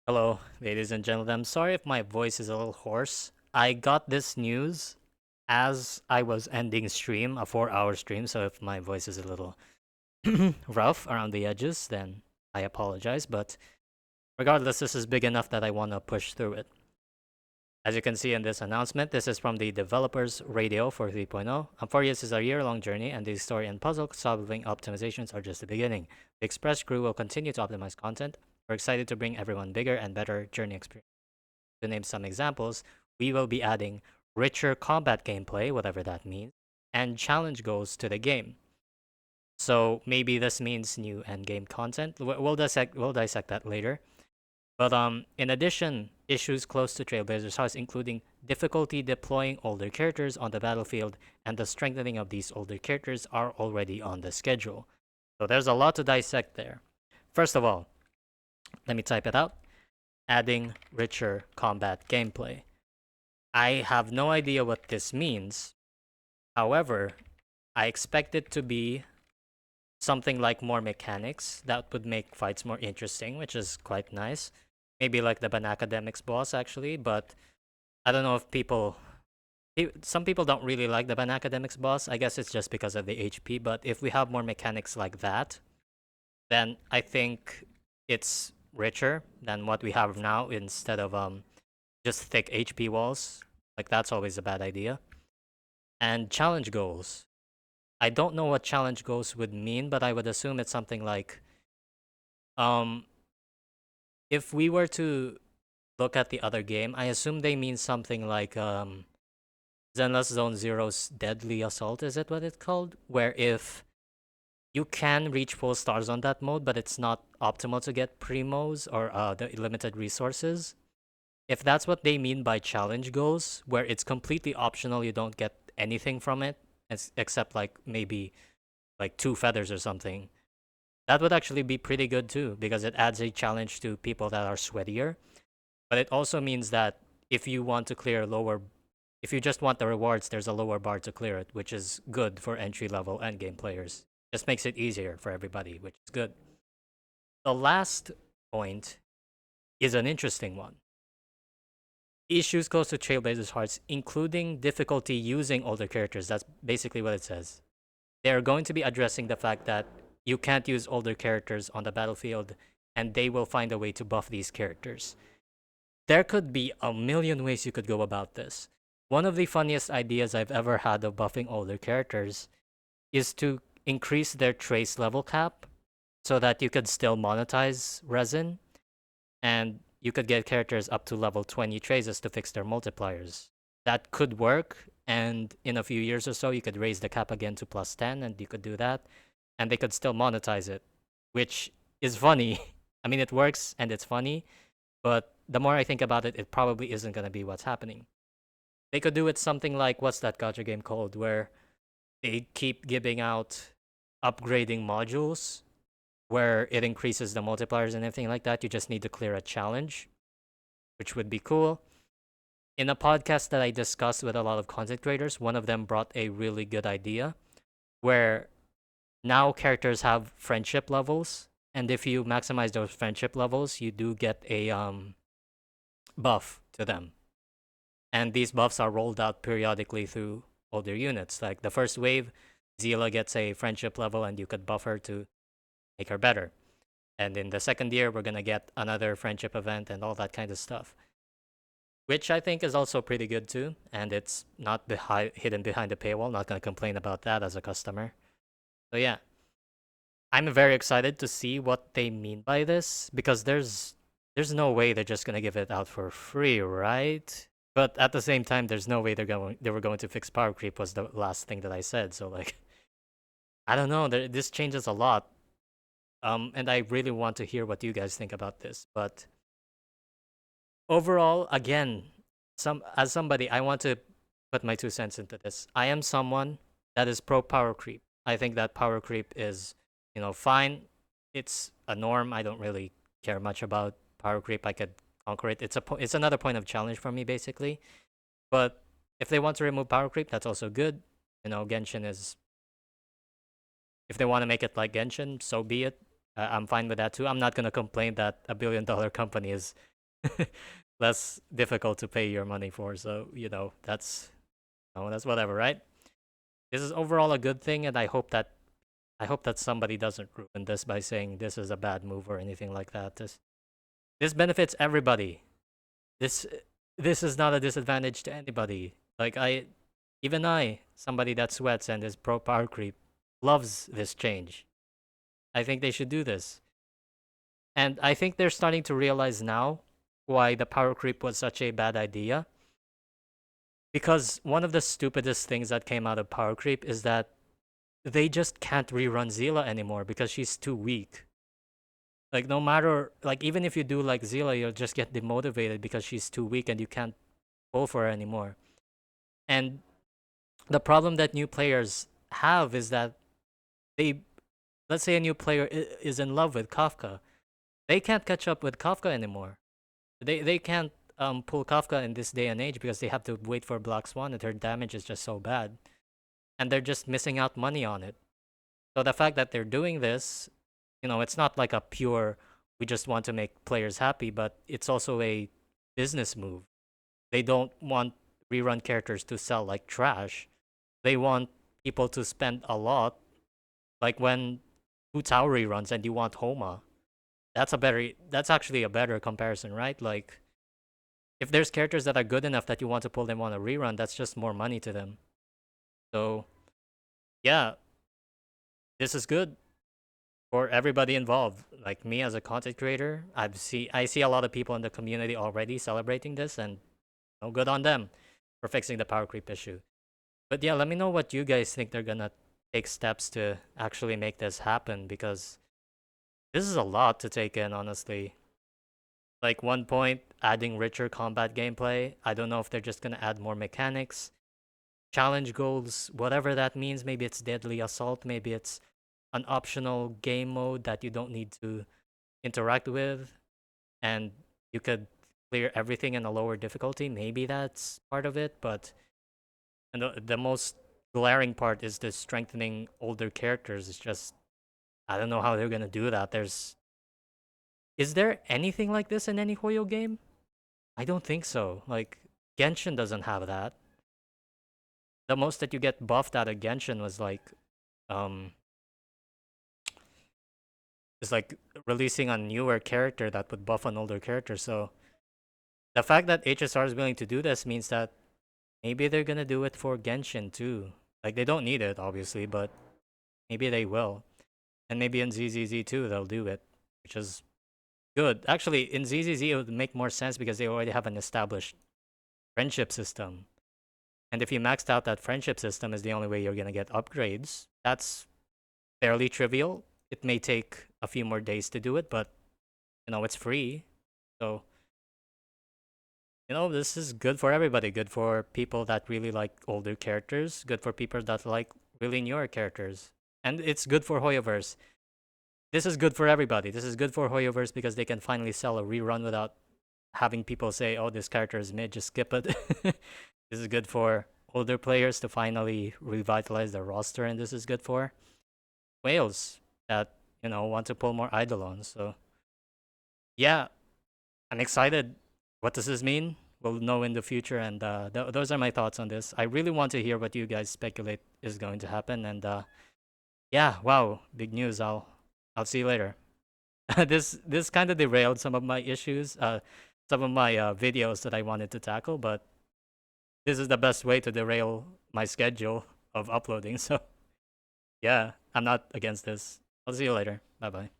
Hello, ladies and gentlemen. I'm sorry if my voice is a little hoarse. I got this news as I was ending stream, a 4-hour stream, so if my voice is a little rough around the edges, then I apologize. But regardless, this is big enough that I want to push through it. As you can see in this announcement, this is from the developers radio for 3.0. Amphorius is a year-long journey, and the story and puzzle-solving optimizations are just the beginning. The Express crew will continue to optimize content. We're excited to bring everyone bigger and better journey experience. To name some examples, we will be adding richer combat gameplay, whatever that means, and challenge goals to the game. So maybe this means new endgame content. We'll dissect that later. But in addition, issues close to Trailblazers Hearts, including difficulty deploying older characters on the battlefield and the strengthening of these older characters, are already on the schedule. So there's a lot to dissect there. First of all, let me type it out. Adding richer combat gameplay. I have no idea what this means. However, I expect it to be something like more mechanics that would make fights more interesting, which is quite nice. Maybe like the Banacademics boss, actually, but I don't know if some people don't really like the Banacademics boss. I guess it's just because of the HP, but if we have more mechanics like that, then I think it's richer than what we have now instead of just thick HP walls. Like that's always a bad idea. And challenge goals. I don't know what challenge goals would mean, but I would assume it's something like um if we were to look at the other game, I assume they mean something like Zenless Zone Zero's Deadly Assault, is it what it's called? Where if you can reach full stars on that mode, but it's not optimal to get primos or the limited resources. If that's what they mean by challenge goals, where it's completely optional, you don't get anything from it, except like maybe like 2 feathers or something, that would actually be pretty good too, because it adds a challenge to people that are sweatier. But it also means that if you want to clear if you just want the rewards, there's a lower bar to clear it, which is good for entry level endgame players. Just makes it easier for everybody, which is good. The last point is an interesting one. Issues close to Trailblazers Hearts, including difficulty using older characters. That's basically what it says. They're going to be addressing the fact that you can't use older characters on the battlefield, and they will find a way to buff these characters. There could be a million ways you could go about this. One of the funniest ideas I've ever had of buffing older characters is to increase their trace level cap so that you could still monetize resin and you could get characters up to level 20 traces to fix their multipliers. That could work, and in a few years or so, you could raise the cap again to plus 10, and you could do that, and they could still monetize it, which is funny. I mean, it works and it's funny, but the more I think about it, it probably isn't going to be what's happening. They could do it something like what's that gacha game called, where they keep giving out upgrading modules where it increases the multipliers and everything like that. You just need to clear a challenge, which would be cool. In a podcast that I discussed with a lot of content creators, one of them brought a really good idea where now characters have friendship levels, and if you maximize those friendship levels, you do get a buff to them. And these buffs are rolled out periodically through older units. Like the first wave, Zila gets a friendship level, and you could buff her to make her better. And in the second year, we're gonna get another friendship event and all that kind of stuff, which I think is also pretty good too. And it's not hidden behind the paywall. Not gonna complain about that as a customer. So yeah, I'm very excited to see what they mean by this because there's no way they're just gonna give it out for free, right? But at the same time, there's no way they were going to fix power creep was the last thing that I said. So like, I don't know. This changes a lot. And I really want to hear what you guys think about this. But overall, again, as somebody, I want to put my 2 cents into this. I am someone that is pro power creep. I think that power creep is, fine. It's a norm. I don't really care much about power creep. I could conquer it. It's another point of challenge for me, basically. But if they want to remove power creep, that's also good. Genshin is. If they want to make it like Genshin, so be it. I'm fine with that too. I'm not gonna complain that a $1 billion company is less difficult to pay your money for. So that's that's whatever, right? This is overall a good thing, and I hope that somebody doesn't ruin this by saying this is a bad move or anything like that. This benefits everybody. This this is not a disadvantage to anybody. Like even I, somebody that sweats and is pro power creep, loves this change. I think they should do this. And I think they're starting to realize now why the power creep was such a bad idea. Because one of the stupidest things that came out of power creep is that they just can't rerun Zila anymore because she's too weak. Like no matter like even if you do like Zila, you'll just get demotivated because she's too weak and you can't pull for her anymore. And the problem that new players have is that they let's say a new player is in love with Kafka. They can't catch up with Kafka anymore. They can't pull Kafka in this day and age because they have to wait for Black Swan and her damage is just so bad. And they're just missing out money on it. So the fact that they're doing this, it's not like a pure we just want to make players happy, but it's also a business move. They don't want rerun characters to sell like trash. They want people to spend a lot, like when Hu Tao reruns and you want Homa. That's actually a better comparison, right? Like if there's characters that are good enough that you want to pull them on a rerun, that's just more money to them. So yeah, this is good for everybody involved. Like me as a content creator, I see a lot of people in the community already celebrating this, and no good on them for fixing the power creep issue. But yeah, let me know what you guys think they're gonna take steps to actually make this happen because this is a lot to take in, honestly. Like one point, adding richer combat gameplay. I don't know if they're just gonna add more mechanics, challenge goals, whatever that means. Maybe it's deadly assault. Maybe it's an optional game mode that you don't need to interact with, and you could clear everything in a lower difficulty. Maybe that's part of it, but the most glaring part is the strengthening older characters. It's just I don't know how they're gonna do that. Is there anything like this in any Hoyo game? I don't think so. Like Genshin doesn't have that. The most that you get buffed out of Genshin was um like releasing a newer character that would buff an older character. So the fact that HSR is willing to do this means that maybe they're gonna do it for Genshin too. Like they don't need it obviously, but maybe they will. And maybe in ZZZ too they'll do it, which is good. Actually, in ZZZ it would make more sense because they already have an established friendship system. And if you maxed out that friendship system is the only way you're gonna get upgrades, that's fairly trivial. It may take a few more days to do it, but it's free. So, this is good for everybody. Good for people that really like older characters, good for people that like really newer characters. And it's good for Hoyoverse. This is good for everybody. This is good for Hoyoverse because they can finally sell a rerun without having people say, "Oh, this character is mid, just skip it." This is good for older players to finally revitalize their roster, and this is good for whales that want to pull more Eidolons. So yeah, I'm excited. What does this mean? We'll know in the future, and those are my thoughts on this. I really want to hear what you guys speculate is going to happen, and yeah, wow, big news. I'll see you later. This kind of derailed some of my issues, some of my videos that I wanted to tackle, but this is the best way to derail my schedule of uploading. So yeah, I'm not against this. I'll see you later. Bye bye.